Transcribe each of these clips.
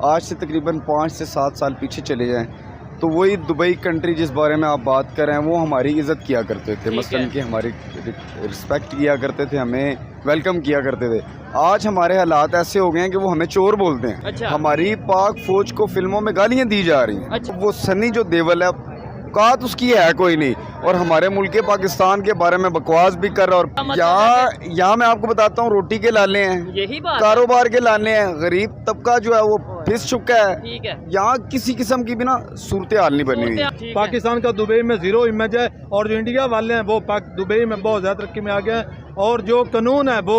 आज से तकरीबन 5 से 7 साल पीछे चले जाएं तो वही दुबई कंट्री जिस बारे में आप बात कर रहे हैं वो हमारी इज़्ज़त किया करते थे, मसलन कि हमारी रिस्पेक्ट किया करते थे, हमें वेलकम किया करते थे। आज हमारे हालात ऐसे हो गए हैं कि वो हमें चोर बोलते हैं। अच्छा। हमारी पाक फौज को फिल्मों में गालियाँ दी जा रही हैं। अच्छा। वो सनी जो देवल है औकात उसकी है कोई नहीं, और हमारे मुल्क पाकिस्तान के बारे में बकवास भी कर रहा है। और यहाँ मैं आपको बताता हूँ, रोटी के लाले हैं, यही बात, कारोबार के लाले हैं, गरीब तबका जो है वो फिस चुका है। ठीक है, यहाँ किसी किस्म की भी ना सूरत हाल नहीं बनी हुई। पाकिस्तान का दुबई में जीरो इमेज है, और जो इंडिया वाले हैं वो दुबई में बहुत ज्यादा तरक्की में आ गए हैं, और जो कानून है वो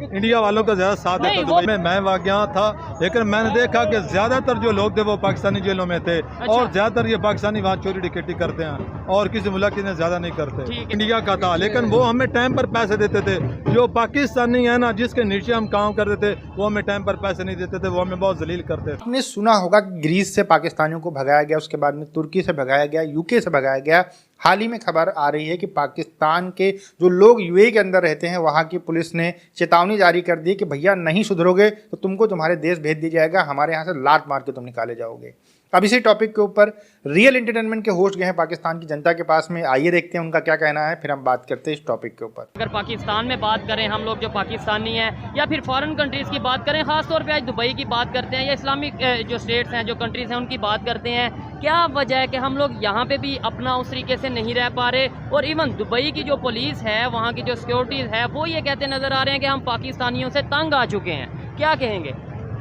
इंडिया वालों का ज्यादा साथ देता है। दुबई में मैं वहाँ गया था, लेकिन मैंने देखा कि ज्यादातर जो लोग थे वो पाकिस्तानी जेलों में थे। अच्छा। और ज्यादातर ये पाकिस्तानी वहाँ चोरी डकैती करते हैं और किसी मुल्क ने ज्यादा नहीं करते। इंडिया का था, लेकिन वो हमें टाइम पर पैसे देते थे। जो पाकिस्तानी है ना, जिसके नीचे हम काम करते थे, वो हमें टाइम पर पैसे नहीं देते थे, वो हमें बहुत जलील करते थे। आपने सुना होगा कि ग्रीस से पाकिस्तानियों को भगाया गया, उसके बाद में तुर्की से भगाया गया, यूके से भगाया गया। हाल ही में खबर आ रही है कि पाकिस्तान के जो लोग यूएई के अंदर रहते हैं, वहाँ की पुलिस ने चेतावनी जारी कर दी कि भैया नहीं सुधरोगे तो तुमको तुम्हारे देश भेज दिया जाएगा, हमारे यहाँ से लात मार के तुम निकाले जाओगे। अब इसी टॉपिक के ऊपर रियल एंटरटेनमेंट के होस्ट गए हैं पाकिस्तान की जनता के पास में। आइए देखते हैं उनका क्या कहना है, फिर हम बात करते हैं इस टॉपिक के ऊपर। अगर पाकिस्तान में बात करें, हम लोग जो पाकिस्तानी हैं या फिर फॉरेन कंट्रीज़ की बात करें, ख़ास तौर पे आज दुबई की बात करते हैं या इस्लामिक जो स्टेट्स हैं, जो कंट्रीज़ हैं, उनकी बात करते हैं। क्या वजह है कि हम लोग यहाँ पे भी अपना उस तरीके से नहीं रह पा रहे, और इवन दुबई की जो पुलिस है, वहाँ की जो सिक्योरिटीज़ है, वो ये कहते नज़र आ रहे हैं कि हम पाकिस्तानियों से तंग आ चुके हैं। क्या कहेंगे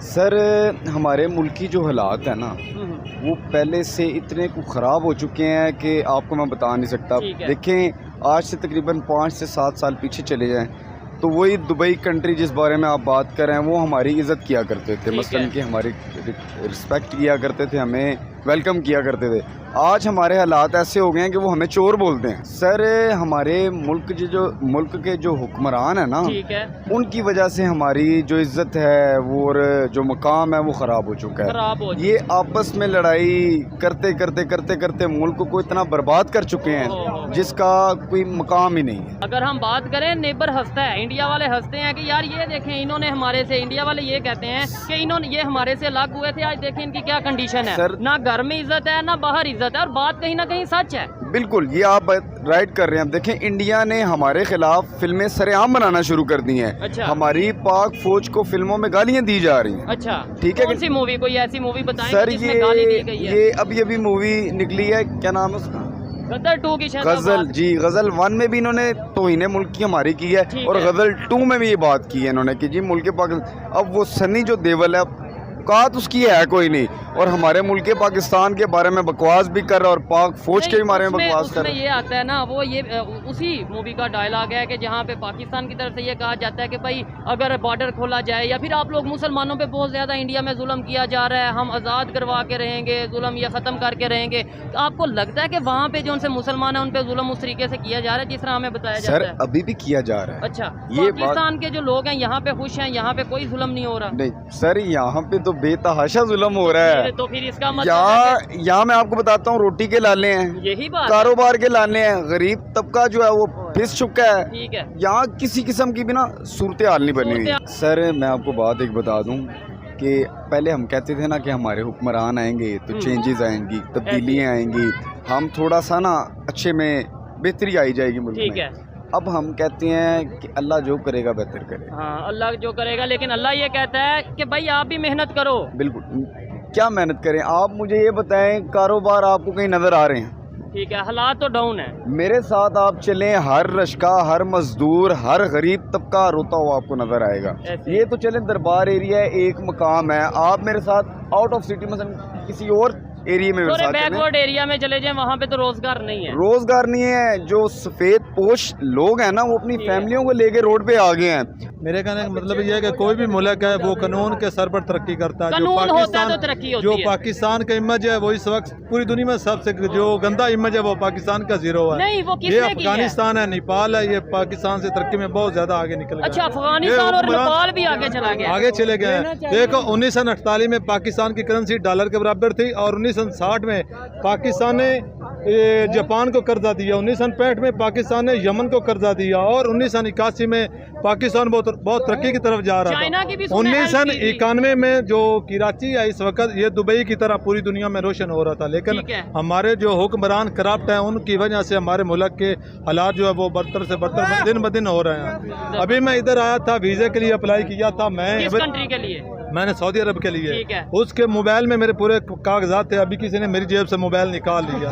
सर? हमारे मुल्क की जो हालात है ना, वो पहले से इतने ख़राब हो चुके हैं कि आपको मैं बता नहीं सकता। देखें, आज से तकरीबन 5 से 7 साल पीछे चले जाएं तो वही दुबई कंट्री जिस बारे में आप बात कर रहे हैं वो हमारी इज़्ज़त किया करते थे, मसलन कि हमारी रिस्पेक्ट किया करते थे, हमें वेलकम किया करते थे। आज हमारे हालात ऐसे हो गए हैं कि वो हमें चोर बोलते हैं। सर, हमारे मुल्क के जो हुक्मरान है ना, उनकी वजह से हमारी जो इज़्ज़त है वो और जो मकाम है वो ख़राब हो चुका है। ये आपस में लड़ाई करते करते करते करते मुल्क को इतना बर्बाद कर चुके हैं जिसका कोई मकाम ही नहीं है। अगर हम बात करें, नेबर हंसता है, इंडिया वाले हंसते हैं कि यार ये देखें, इन्होंने हमारे से, इंडिया वाले ये कहते हैं कि इन्होंने ये हमारे से अलग हुए थे, आज देखें इनकी क्या कंडीशन है। ना घर में इज्जत है, ना बाहर इज्जत है, और बात कहीं ना कहीं सच है। बिल्कुल, ये आप राइट कर रहे हैं। अब देखें, इंडिया ने हमारे खिलाफ फिल्में सरेआम बनाना शुरू कर दी हैं। अच्छा। हमारी पाक फौज को फिल्मों में गालियां दी जा रही हैं। अच्छा, ठीक है। कौन सी मूवी, कोई ऐसी मूवी बताएं सर? जिसमें गाली दी गई है? ये अभी मूवी निकली है, क्या नाम है उसका? गदर 2 की शायद। गजल, जी, गजल 1 में भी इन्होंने तौहीन मुल्क की हमारी की है, और गजल 2 में भी ये बात की है इन्होंने कि जी मुल्क पाकिस्तान। अब वो सनी जो देवल है औकात उसकी है कोई नहीं, और हमारे मुल्क पाकिस्तान के बारे में बकवास भी कर रहा है, और पाक फौज के बारे में बकवास कर रहा है। ये आता है ना, वो ये उसी मूवी का डायलॉग है कि जहाँ पे पाकिस्तान की तरफ से ये कहा जाता है कि भाई अगर बॉर्डर खोला जाए, या फिर आप लोग मुसलमानों पे बहुत ज़्यादा इंडिया में जुल्म किया जा रहा है, हम आज़ाद करवा के रहेंगे, जुल्म ये ख़त्म करके रहेंगे। तो आपको लगता है कि वहाँ पे जो उनसे मुसलमान है उन पर जुल्म उस तरीके से किया जा रहा है जिस तरह हमें बताया जाता है? अभी भी किया जा रहा है। अच्छा, पाकिस्तान के जो लोग हैं यहाँ पे खुश हैं, यहाँ पे कोई जुल्म नहीं हो रहा? नहीं सर, यहाँ पे तो बेतहाशा जुल्म हो रहा है। तो फिर इसका मतलब यहाँ मैं आपको बताता हूँ, रोटी के लाले हैं, यही बात, कारोबार के लाले हैं, गरीब तबका जो है वो फिस चुका है। ठीक है। यहाँ किसी किस्म की भी ना सूरत हाल नहीं बनी हुई। सर, मैं आपको बात एक बता दूं कि पहले हम कहते थे ना कि हमारे हुक्मरान आएंगे तो चेंजेस आएंगी, तब्दीलियाँ आएंगी, हम थोड़ा सा ना अच्छे में बेहतरी आई जाएगी मुल्क में। ठीक है। अब हम कहते हैं कि अल्लाह जो करेगा बेहतर करेगा। हाँ, अल्लाह जो करेगा, लेकिन अल्लाह ये कहता है कि भाई आप भी मेहनत करो। बिल्कुल, क्या मेहनत करें? आप मुझे ये बताएं, कारोबार आपको कहीं नजर आ रहे हैं? ठीक है, हालात तो डाउन है। मेरे साथ आप चलें, हर रश्का, हर मजदूर, हर गरीब तबका रोता हुआ आपको नजर आएगा। ये तो चलें दरबार एरिया है, एक मकाम है। आप मेरे साथ आउट ऑफ सिटी मतलब किसी और एरिया में, बैकवर्ड एरिया में चले जाएं, वहाँ पे तो रोजगार नहीं है। रोजगार नहीं है। जो सफेद पोश लोग हैं ना, वो अपनी फैमिलियों को लेके रोड पे आ गए हैं। मेरे कहने का मतलब ये है कि कोई भी मुल्क है वो कानून के सर पर तरक्की करता है। कानून होता है तो तरक्की होती है। जो पाकिस्तान का इमेज है वो इस वक्त पूरी दुनिया में सबसे जो गंदा इमेज है वो पाकिस्तान का जीरो है। नहीं, वो ये अफगानिस्तान है, नेपाल है, ये पाकिस्तान से तरक्की में बहुत ज्यादा आगे निकल गया। अच्छा, अफगानिस्तान और नेपाल भी आगे चला गया, आगे चले गए हैं। देखो, 1948 में पाकिस्तान की करेंसी डॉलर के बराबर थी, और 1960 में पाकिस्तान ने जापान को कर्जा दिया, 1965 में पाकिस्तान ने यमन को कर्जा दिया और 1981 में पाकिस्तान बहुत तरक्की की तरफ जा रहा था। 1991 में जो कराची है इस वक्त ये दुबई की तरह पूरी दुनिया में रोशन हो रहा था, लेकिन हमारे जो हुक्मरान करप्ट हैं उनकी वजह से हमारे मुल्क के हालात जो है वो बदतर से बदतर दिन ब दिन हो रहे हैं। अभी मैं इधर आया था, वीज़े के लिए अप्लाई किया था मैंने सऊदी अरब के लिए, उसके मोबाइल में मेरे पूरे कागजात थे, अभी किसी ने मेरी जेब से मोबाइल निकाल लिया।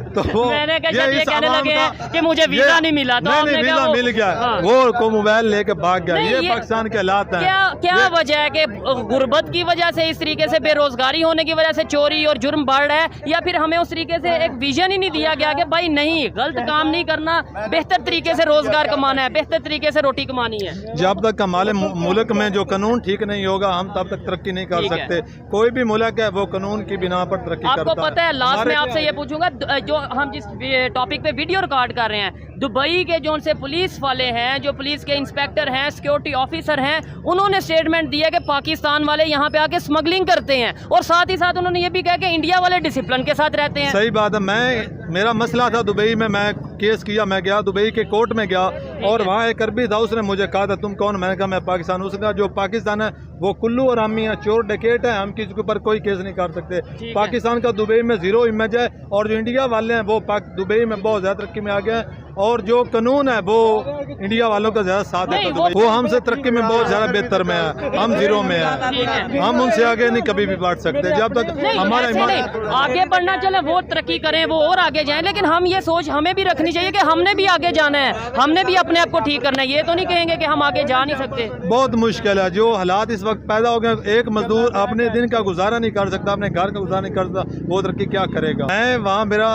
तो वो ये कहने लगे कि मुझे वीजा नहीं मिला, तो नहीं वीजा मिल गया, वो को मोबाइल लेके भाग गया। ये पाकिस्तान के हालात हैं। क्या वजह है कि गुर्बत की वजह से, इस तरीके से बेरोजगारी होने की वजह से चोरी और जुर्म बढ़ रहा है, या फिर हमें उस तरीके से एक विजन ही नहीं दिया गया कि भाई नहीं, गलत काम नहीं करना, बेहतर तरीके से रोजगार कमाना है, बेहतर तरीके से रोटी कमानी है। जब तक हमारे मुल्क में जो कानून ठीक नहीं होगा हम तब तक तरक्की नहीं कर सकते। कोई भी मुल्क है वो कानून की बिना पर तरक्की करता है। आपको पता है, लास्ट में आपसे ये पूछूंगा, जो हम जिस टॉपिक पे वीडियो रिकॉर्ड कर रहे हैं, दुबई के जो उनसे पुलिस वाले हैं, जो पुलिस के इंस्पेक्टर हैं, सिक्योरिटी ऑफिसर हैं, उन्होंने स्टेटमेंट दिया कि पाकिस्तान वाले यहाँ पे आके स्मगलिंग करते हैं, और साथ ही साथ उन्होंने ये भी कहा कि इंडिया वाले डिसिप्लिन के साथ रहते हैं। सही बात है। मेरा मसला था दुबई में, मैं केस किया, मैं गया दुबई के कोर्ट में गया और वहाँ एक अरबी था, उसने मुझे कहा था तुम कौन, मैंने कहा मैं पाकिस्तान। उसने कहा जो पाकिस्तान है वो कुल्लू और आमी है, चोर डकैत है, हम किसी के ऊपर कोई केस नहीं कर सकते। पाकिस्तान का दुबई में जीरो इमेज है, और जो इंडिया वाले हैं वो दुबई में बहुत ज़्यादा तरक्की में आ गए हैं, और जो कानून है वो इंडिया वालों का ज़्यादा साथ है। वो हमसे तरक्की में बहुत ज़्यादा बेहतर में है, हम जीरो में है, हम उनसे आगे नहीं कभी भी बढ़ सकते। जब तक हमारा आगे बढ़ना चले, वो तरक्की करें, वो और आगे जाएं, लेकिन हम ये सोच हमें भी रखनी चाहिए कि हमने भी आगे जाना है, हमने भी अपने आप को ठीक करना है। ये तो नहीं कहेंगे कि हम आगे जा नहीं सकते। बहुत मुश्किल है, जो हालात इस वक्त पैदा हो गए, एक मजदूर अपने दिन का गुजारा नहीं कर सकता, अपने घर का गुजारा नहीं कर सकता, वो तरक्की क्या करेगा। मैं वहाँ, मेरा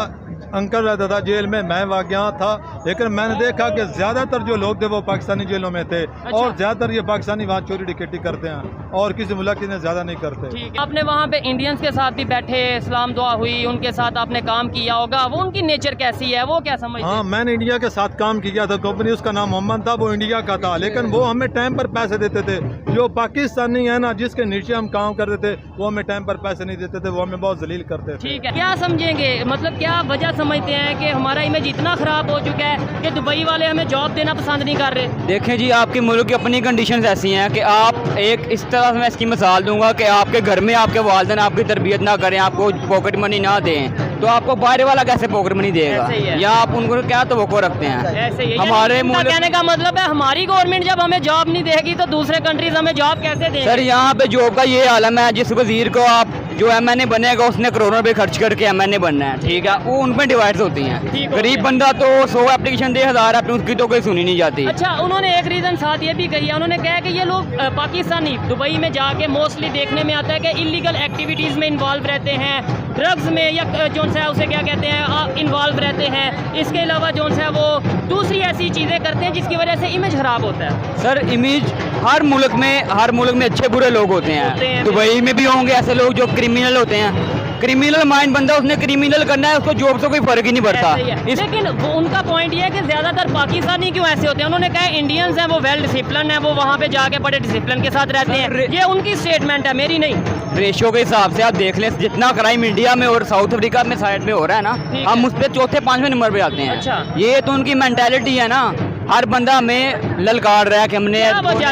अंकल रहता था जेल में, मैं वहाँ गया था, लेकिन मैंने देखा कि ज़्यादातर जो लोग थे वो पाकिस्तानी जेलों में थे। अच्छा। और ज़्यादातर ये पाकिस्तानी वहाँ चोरी डकैती करते हैं और किसी मुल्क की ज़्यादा नहीं करते। आपने वहाँ पे इंडियंस के साथ भी बैठे, इस्लाम दुआ हुई, उनके साथ आपने काम किया होगा, वो उनकी नेचर कैसी है, वो क्या समझते हैं? हाँ, मैंने इंडिया के साथ काम किया था, कंपनी उसका नाम मोहम्मद था, वो इंडिया का था, लेकिन वो हमें टाइम पर पैसे देते थे। जो पाकिस्तानी है ना, जिसके नीचे हम काम करते थे, वो हमें टाइम पर पैसे नहीं देते थे, वो हमें बहुत जलील करते थे। ठीक है, क्या समझेंगे, मतलब क्या वजह समझते हैं कि हमारा इमेज इतना खराब हो चुका है कि दुबई वाले हमें जॉब देना पसंद नहीं कर रहे? देखें जी, आपके मुल्क की अपनी कंडीशंस ऐसी हैं कि आप एक इस तरह से, मैं इसकी मिसाल दूंगा कि आपके घर में आपके वालिदैन आपकी तरबियत ना करें, आपको पॉकेट मनी ना दें, तो आपको बाहर वाला कैसे पॉकेट मनी देगा? या आप उनको क्या तवक्को रखते हैं? ऐसे ही हमारे मुल्क, कहने का मतलब है हमारी गवर्नमेंट जब हमें जॉब नहीं देगी तो दूसरे कंट्रीज हमें जॉब कैसे देंगे? सर यहाँ पे जॉब का ये आलम है, जिस वजीर को आप जो MNA बनेगा उसने करोड़ों रुपए खर्च करके MNA बनना है, ठीक है, वो उन पर डिवाइड होती हैं। गरीब बंदा तो 100 एप्लीकेशन दे, 1000 अपनी, उसकी तो कोई सुनी नहीं जाती। अच्छा, उन्होंने एक रीज़न साथ ये भी कही है, उन्होंने कहा कि ये लोग पाकिस्तानी दुबई में जाके मोस्टली देखने में आता है कि इलीगल एक्टिविटीज़ में इन्वॉल्व रहते हैं, ड्रग्स में या जो है उसे क्या कहते हैं इन्वॉल्व रहते हैं। इसके अलावा जो है वो दूसरी ऐसी चीज़ें करते हैं जिसकी वजह से इमेज ख़राब होता है। सर इमेज हर मुल्क में अच्छे बुरे लोग होते हैं। दुबई में भी होंगे ऐसे लोग जो क्रिमिनल होते हैं, क्रिमिनल माइंड बंदा, उसने क्रिमिनल करना है, उसको जॉब से कोई फर्क ही नहीं पड़ता। लेकिन उनका पॉइंट ये है कि ज्यादातर पाकिस्तानी क्यों ऐसे होते हैं? उन्होंने कहा इंडियंस हैं वो वेल डिसिप्लिन है, वो वहाँ पे जाके बड़े डिसिप्लिन के साथ रहते हैं, ये उनकी स्टेटमेंट है, मेरी नहीं। रेशियो के हिसाब से आप देख लें, जितना क्राइम इंडिया में और साउथ अफ्रीका में साइड में हो रहा है ना, हम उस पर चौथे 5वें नंबर पे आते हैं। अच्छा। ये तो उनकी मेंटालिटी है ना, हर बंदा हमें ललकार रहा है कि हमने,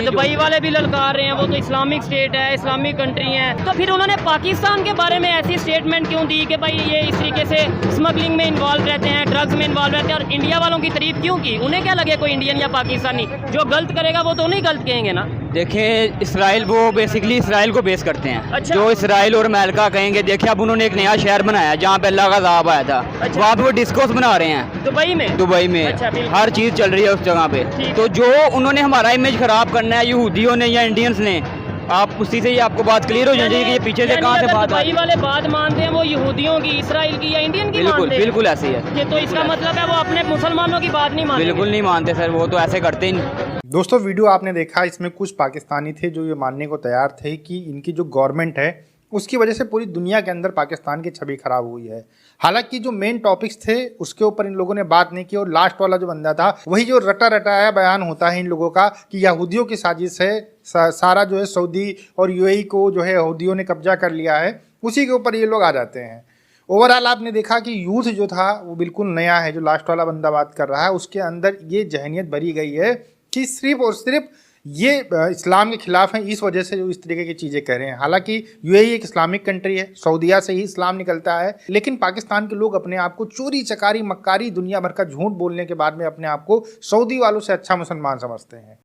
दुबई वाले भी ललकार रहे हैं, वो तो इस्लामिक स्टेट है, इस्लामिक कंट्री है, तो फिर उन्होंने पाकिस्तान के बारे में ऐसी स्टेटमेंट क्यों दी कि भाई ये इस तरीके से स्मगलिंग में इन्वॉल्व रहते हैं, ड्रग्स में इन्वॉल्व रहते हैं, और इंडिया वालों की तारीफ क्यों की? उन्हें क्या लगे कोई इंडियन या पाकिस्तानी जो गलत करेगा वो तो नहीं गलत कहेंगे ना? देखें, इसराइल वो बेसिकली इसराइल को बेस करते हैं। अच्छा। जो इसराइल और अमेरिका कहेंगे, देखिए अब उन्होंने एक नया शहर बनाया जहाँ पे अल्लाह का अज़ाब आया था। अच्छा। वहाँ पे वो डिस्कोस बना रहे हैं दुबई में। अच्छा, हर चीज़ चल रही है उस जगह पे। तो जो उन्होंने हमारा इमेज खराब करना है यहूदियों ने या इंडियंस ने, आप उसी से ही आपको बात क्लियर हो जाएगी कि ये पीछे से कहाँ से बात आ रही है। दुबई वाले बात मानते हैं वो यहूदियों की, इसराइल की या इंडियन की मानते हैं? बिल्कुल ऐसे ही है। तो इसका मतलब है वो अपने मुसलमानों की बात नहीं मानते? बिल्कुल नहीं मानते सर, वो तो ऐसे करते ही नहीं। दोस्तों वीडियो आपने देखा, इसमें कुछ पाकिस्तानी थे जो ये मानने को तैयार थे कि इनकी जो गवर्नमेंट है उसकी वजह से पूरी दुनिया के अंदर पाकिस्तान की छवि खराब हुई है। हालांकि जो मेन टॉपिक्स थे उसके ऊपर इन लोगों ने बात नहीं की, और लास्ट वाला जो बंदा था वही जो रटा रटाया बयान होता है इन लोगों का कि यहूदियों की साजिश है, सारा जो है सऊदी और UAE को जो है यहूदियों ने कब्जा कर लिया है, उसी के ऊपर ये लोग आ जाते हैं। ओवरऑल आपने देखा कि यूथ जो था वो बिल्कुल नया है, जो लास्ट वाला बंदा बात कर रहा है उसके अंदर ये जहनियत भरी गई है कि सिर्फ और सिर्फ ये इस्लाम के खिलाफ हैं, इस वजह से जो इस तरीके की चीज़ें कर रहे हैं। हालांकि यूएई एक इस्लामिक कंट्री है, सऊदीया से ही इस्लाम निकलता है, लेकिन पाकिस्तान के लोग अपने आप को चोरी चकारी मक्कारी दुनिया भर का झूठ बोलने के बाद में अपने आप को सऊदी वालों से अच्छा मुसलमान समझते हैं।